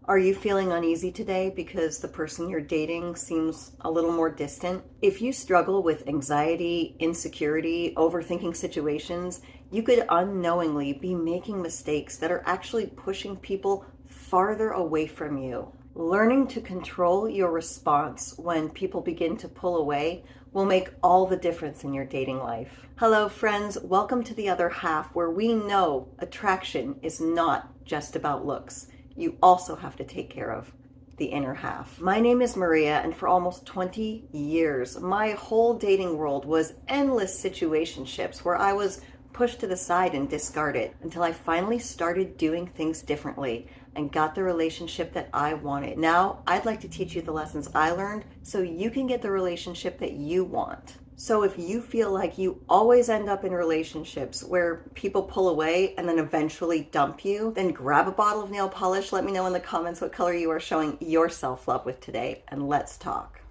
Are you feeling uneasy today because the person you're dating seems a little more distant? If you struggle with anxiety, insecurity, overthinking situations, you could unknowingly be making mistakes that are actually pushing people farther away from you. Learning to control your response when people begin to pull away will make all the difference in your dating life. Hello, friends. Welcome to The Other Half, where we know attraction is not just about looks. You also have to take care of the inner half. My name is Maria, and for almost 20 years, my whole dating world was endless situationships where I was pushed to the side and discarded until I finally started doing things differently and got the relationship that I wanted. Now, I'd like to teach you the lessons I learned so you can get the relationship that you want. So if you feel like you always end up in relationships where people pull away and then eventually dump you, then grab a bottle of nail polish, let me know in the comments what color you are showing your self-love with today, and let's talk.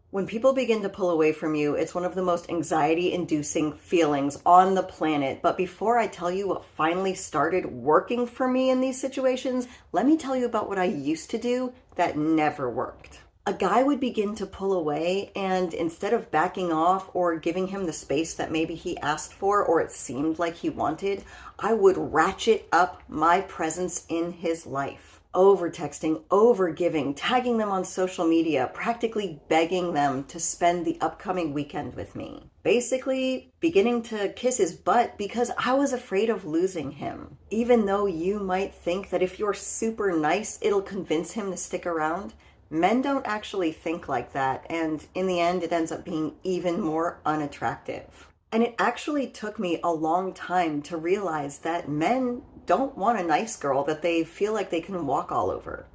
When people begin to pull away from you, it's one of the most anxiety-inducing feelings on the planet. But before I tell you what finally started working for me in these situations, let me tell you about what I used to do that never worked. A guy would begin to pull away, and instead of backing off or giving him the space that maybe he asked for or it seemed like he wanted, I would ratchet up my presence in his life. Over texting, over giving, tagging them on social media, practically begging them to spend the upcoming weekend with me. Basically, beginning to kiss his butt because I was afraid of losing him. Even though you might think that if you're super nice, it'll convince him to stick around, men don't actually think like that, and in the end, it ends up being even more unattractive. And it actually took me a long time to realize that men don't want a nice girl that they feel like they can walk all over.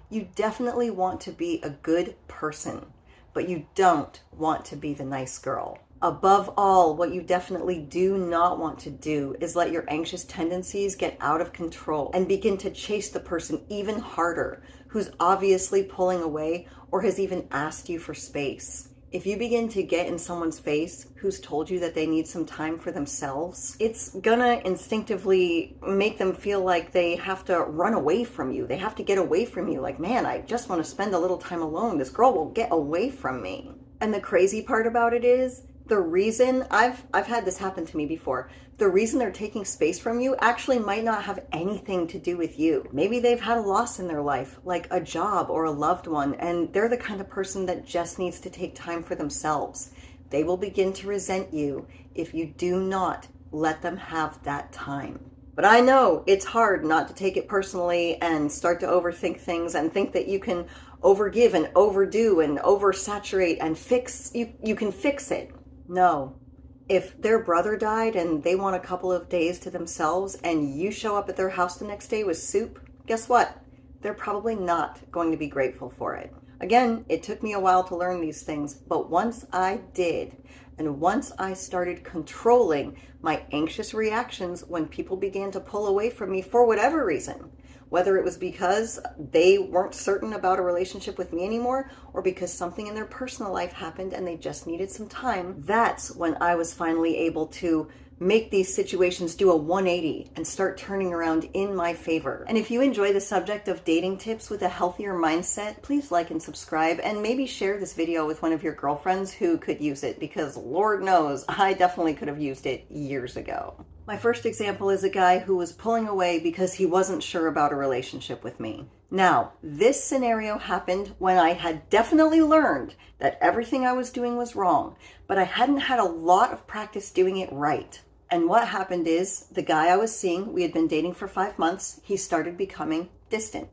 You definitely want to be a good person, but you don't want to be the nice girl. Above all, what you definitely do not want to do is let your anxious tendencies get out of control and begin to chase the person even harder who's obviously pulling away or has even asked you for space. If you begin to get in someone's face who's told you that they need some time for themselves, it's gonna instinctively make them feel like they have to run away from you. They have to get away from you. Like, man, I just want to spend a little time alone. This girl will get away from me. And the crazy part about it is, the reason I've had this happen to me before, the reason they're taking space from you actually might not have anything to do with you. Maybe they've had a loss in their life, like a job or a loved one, and they're the kind of person that just needs to take time for themselves. They will begin to resent you if you do not let them have that time. But I know it's hard not to take it personally and start to overthink things and think that you can overgive and overdo and oversaturate and fix. You can fix it. No. If their brother died and they want a couple of days to themselves and you show up at their house the next day with soup, guess what? They're probably not going to be grateful for it. Again, it took me a while to learn these things, but once I did, and once I started controlling my anxious reactions when people began to pull away from me for whatever reason, whether it was because they weren't certain about a relationship with me anymore or because something in their personal life happened and they just needed some time, that's when I was finally able to make these situations do a 180 and start turning around in my favor. And if you enjoy the subject of dating tips with a healthier mindset, please like and subscribe and maybe share this video with one of your girlfriends who could use it, because Lord knows I definitely could have used it years ago. My first example is a guy who was pulling away because he wasn't sure about a relationship with me. Now, this scenario happened when I had definitely learned that everything I was doing was wrong, but I hadn't had a lot of practice doing it right. And what happened is, the guy I was seeing, we had been dating for 5 months, he started becoming distant.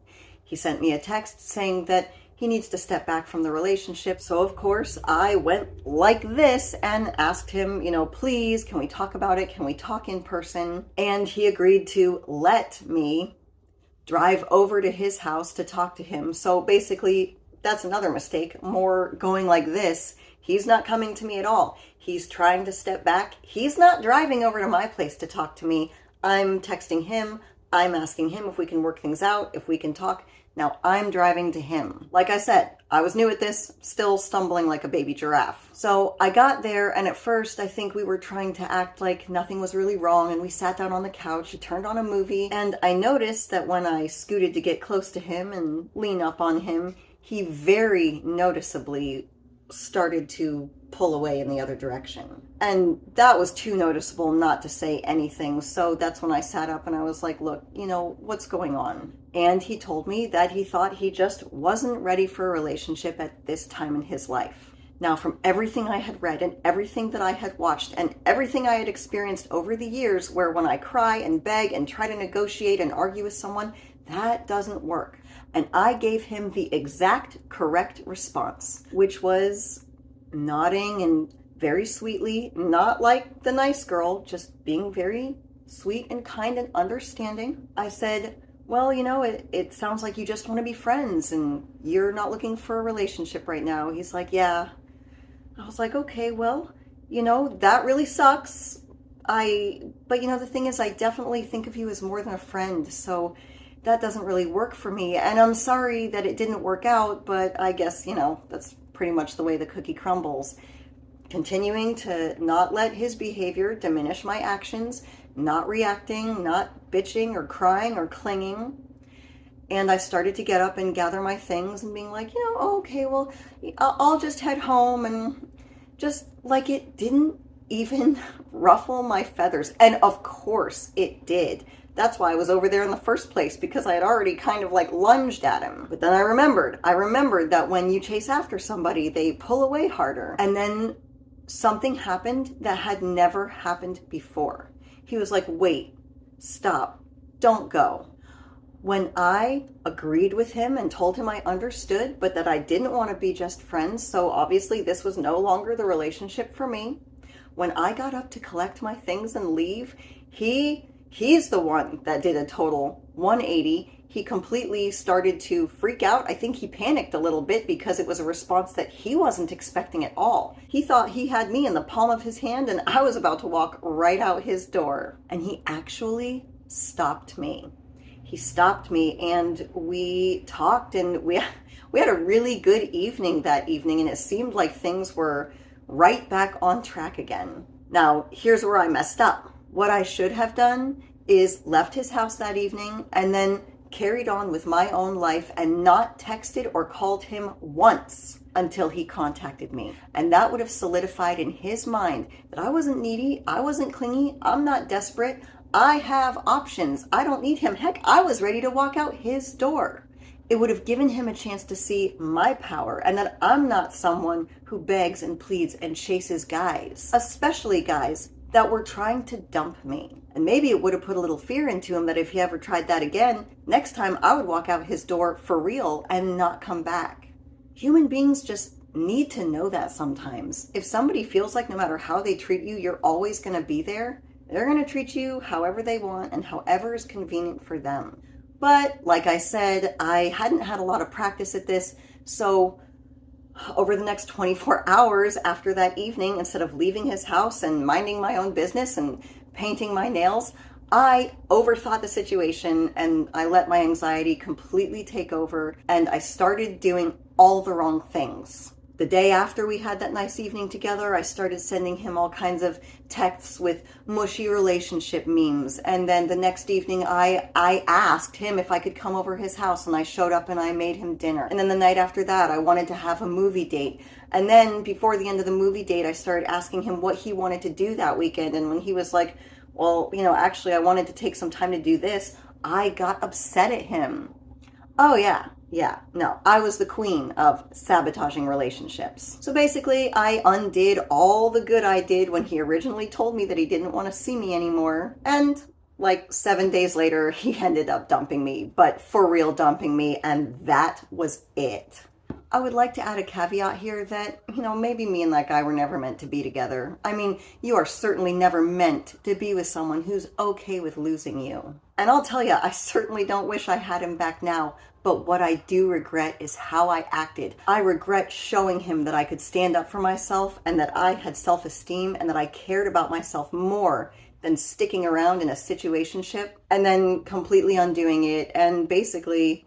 He sent me a text saying that he needs to step back from the relationship. So of course I went like this and asked him, please, can we talk about it? Can we talk in person? And he agreed to let me drive over to his house to talk to him. So basically, that's another mistake, more going like this. He's not coming to me at all. He's trying to step back. He's not driving over to my place to talk to me. I'm texting him. I'm asking him if we can work things out, if we can talk. Now I'm driving to him. Like I said, I was new at this, still stumbling like a baby giraffe. So I got there, and at first I think we were trying to act like nothing was really wrong, and we sat down on the couch, he turned on a movie, and I noticed that when I scooted to get close to him and lean up on him, he very noticeably started to pull away in the other direction. And that was too noticeable not to say anything. So that's when I sat up and I was like, look, what's going on? And he told me that he thought he just wasn't ready for a relationship at this time in his life. Now, from everything I had read and everything that I had watched and everything I had experienced over the years, where when I cry and beg and try to negotiate and argue with someone, that doesn't work. And I gave him the exact correct response, which was nodding and very sweetly, not like the nice girl, just being very sweet and kind and understanding. I said, well, it sounds like you just want to be friends and you're not looking for a relationship right now. He's like, yeah. I was like, okay, well, that really sucks. But the thing is, I definitely think of you as more than a friend, so that doesn't really work for me. And I'm sorry that it didn't work out, but I guess, that's pretty much the way the cookie crumbles. Continuing to not let his behavior diminish my actions, not reacting, not bitching or crying or clinging. And I started to get up and gather my things and being like, okay, well, I'll just head home. And just like it didn't even ruffle my feathers. And of course it did. That's why I was over there in the first place, because I had already kind of like lunged at him. But then I remembered that when you chase after somebody, they pull away harder. And then something happened that had never happened before. He was like, wait, stop, don't go. When I agreed with him and told him I understood, but that I didn't want to be just friends, so obviously this was no longer the relationship for me. When I got up to collect my things and leave, he's the one that did a total 180. He completely started to freak out. I think he panicked a little bit because it was a response that he wasn't expecting at all. He thought he had me in the palm of his hand and I was about to walk right out his door. And he actually stopped me. He stopped me and we talked, and we had a really good evening that evening, and it seemed like things were right back on track again. Now, here's where I messed up. What I should have done is left his house that evening and then carried on with my own life and not texted or called him once until he contacted me. And that would have solidified in his mind that I wasn't needy, I wasn't clingy, I'm not desperate, I have options, I don't need him. Heck, I was ready to walk out his door. It would have given him a chance to see my power and that I'm not someone who begs and pleads and chases guys, especially guys that were trying to dump me. And maybe it would have put a little fear into him that if he ever tried that again, next time I would walk out his door for real and not come back. Human beings just need to know that sometimes. If somebody feels like no matter how they treat you, you're always going to be there, they're going to treat you however they want and however is convenient for them. But like I said, I hadn't had a lot of practice at this, so over the next 24 hours after that evening, instead of leaving his house and minding my own business and painting my nails, I overthought the situation and I let my anxiety completely take over and I started doing all the wrong things. The day after we had that nice evening together, I started sending him all kinds of texts with mushy relationship memes. And then the next evening, I asked him if I could come over his house, and I showed up and I made him dinner. And then the night after that, I wanted to have a movie date. And then before the end of the movie date, I started asking him what he wanted to do that weekend. And when he was like, well, actually, I wanted to take some time to do this, I got upset at him. Oh, yeah, no, I was the queen of sabotaging relationships. So basically, I undid all the good I did when he originally told me that he didn't want to see me anymore. And like 7 days later, he ended up dumping me, but for real dumping me, and that was it. I would like to add a caveat here that, maybe me and that guy were never meant to be together. I mean, you are certainly never meant to be with someone who's okay with losing you. And I'll tell you, I certainly don't wish I had him back now, but what I do regret is how I acted. I regret showing him that I could stand up for myself and that I had self-esteem and that I cared about myself more than sticking around in a situationship and then completely undoing it and basically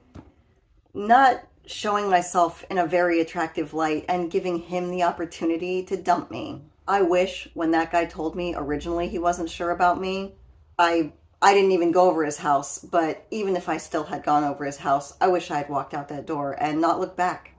not showing myself in a very attractive light and giving him the opportunity to dump me. I wish when that guy told me originally he wasn't sure about me, I didn't even go over his house, but even if I still had gone over his house, I wish I had walked out that door and not looked back.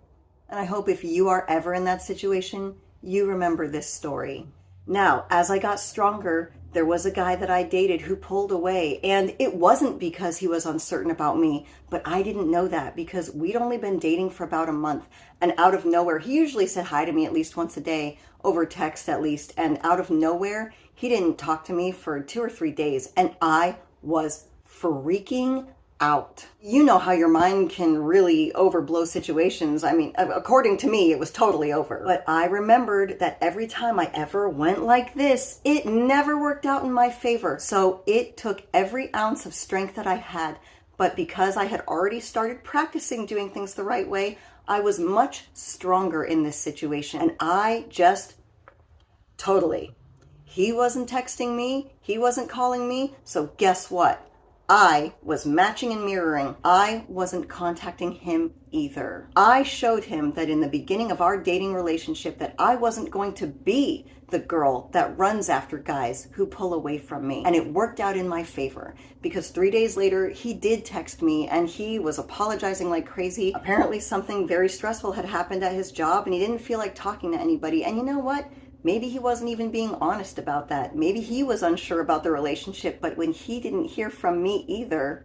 And I hope if you are ever in that situation, you remember this story. Now, as I got stronger, there was a guy that I dated who pulled away, and it wasn't because he was uncertain about me, but I didn't know that because we'd only been dating for about a month, and out of nowhere, he usually said hi to me at least once a day, over text at least, and out of nowhere, he didn't talk to me for 2 or 3 days, and I was freaking out. You know how your mind can really overblow situations. I mean, according to me, it was totally over. But I remembered that every time I ever went like this, it never worked out in my favor. So it took every ounce of strength that I had. But because I had already started practicing doing things the right way, I was much stronger in this situation. And I just totally. He wasn't texting me. He wasn't calling me. So guess what? I was matching and mirroring. I wasn't contacting him either. I showed him that in the beginning of our dating relationship that I wasn't going to be the girl that runs after guys who pull away from me. And it worked out in my favor because 3 days later, he did text me and he was apologizing like crazy. Apparently something very stressful had happened at his job and he didn't feel like talking to anybody. And you know what? Maybe he wasn't even being honest about that. Maybe he was unsure about the relationship, but when he didn't hear from me either,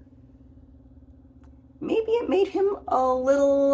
maybe it made him a little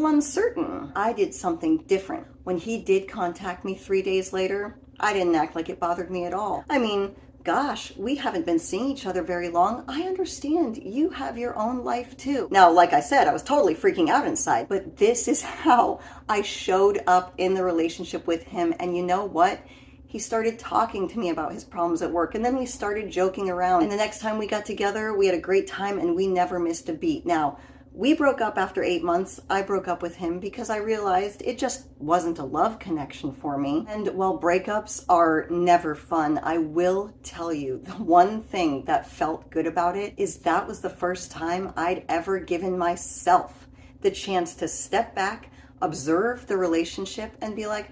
uncertain. I did something different. When he did contact me 3 days later, I didn't act like it bothered me at all. I mean, gosh, we haven't been seeing each other very long. I understand. You have your own life too. Now, like I said, I was totally freaking out inside, but this is how I showed up in the relationship with him. And you know what? He started talking to me about his problems at work, and then we started joking around. And the next time we got together, we had a great time and we never missed a beat. Now, we broke up after 8 months. I broke up with him because I realized it just wasn't a love connection for me. And while breakups are never fun, I will tell you the one thing that felt good about it is that was the first time I'd ever given myself the chance to step back, observe the relationship, and be like,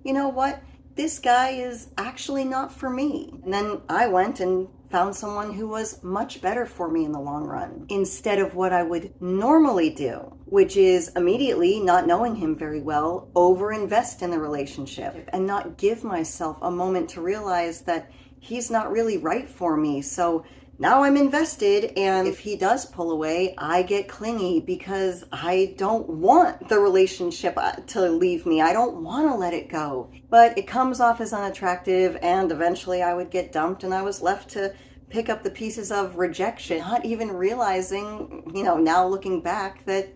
you know what? This guy is actually not for me. And then I went and found someone who was much better for me in the long run, instead of what I would normally do, which is immediately, not knowing him very well, overinvest in the relationship and not give myself a moment to realize that he's not really right for me. So now I'm invested, and if he does pull away, I get clingy because I don't want the relationship to leave me. I don't want to let it go. But it comes off as unattractive, and eventually I would get dumped, and I was left to pick up the pieces of rejection, not even realizing, now looking back, that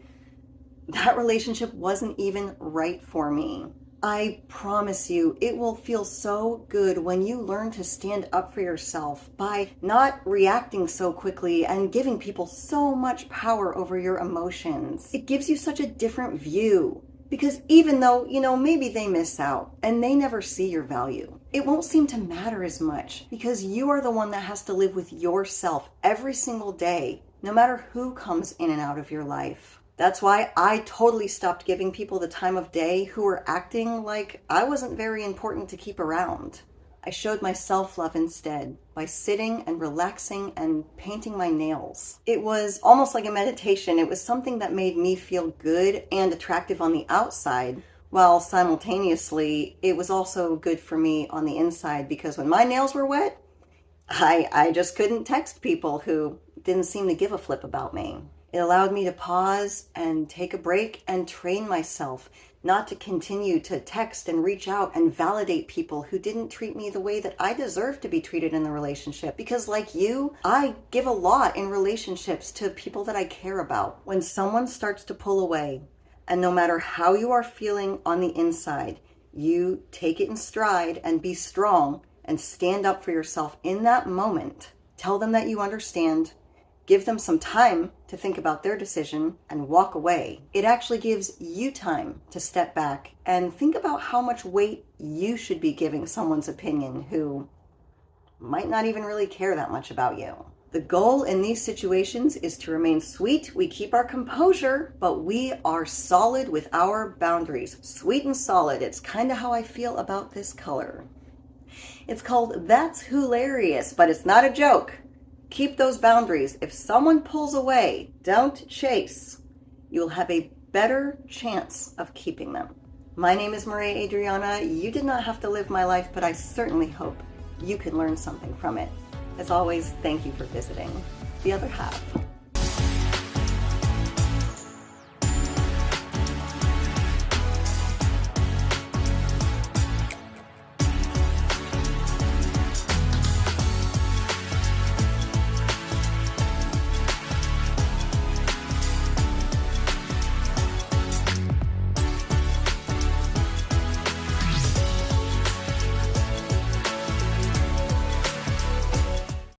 relationship wasn't even right for me. I promise you, it will feel so good when you learn to stand up for yourself by not reacting so quickly and giving people so much power over your emotions. It gives you such a different view because even though, maybe they miss out and they never see your value, it won't seem to matter as much because you are the one that has to live with yourself every single day, no matter who comes in and out of your life. That's why I totally stopped giving people the time of day who were acting like I wasn't very important to keep around. I showed my self-love instead by sitting and relaxing and painting my nails. It was almost like a meditation. It was something that made me feel good and attractive on the outside, while simultaneously it was also good for me on the inside because when my nails were wet, I just couldn't text people who didn't seem to give a flip about me. It allowed me to pause and take a break and train myself not to continue to text and reach out and validate people who didn't treat me the way that I deserve to be treated in the relationship. Because like you, I give a lot in relationships to people that I care about. When someone starts to pull away, and no matter how you are feeling on the inside, you take it in stride and be strong and stand up for yourself in that moment. Tell them that you understand. Give them some time to think about their decision and walk away. It actually gives you time to step back and think about how much weight you should be giving someone's opinion who might not even really care that much about you. The goal in these situations is to remain sweet. We keep our composure, but we are solid with our boundaries. Sweet and solid. It's kind of how I feel about this color. It's called That's Hilarious, but it's not a joke. Keep those boundaries. If someone pulls away, don't chase. You'll have a better chance of keeping them. My name is Maria Adriana. You did not have to live my life, but I certainly hope you can learn something from it. As always, thank you for visiting The Other Half.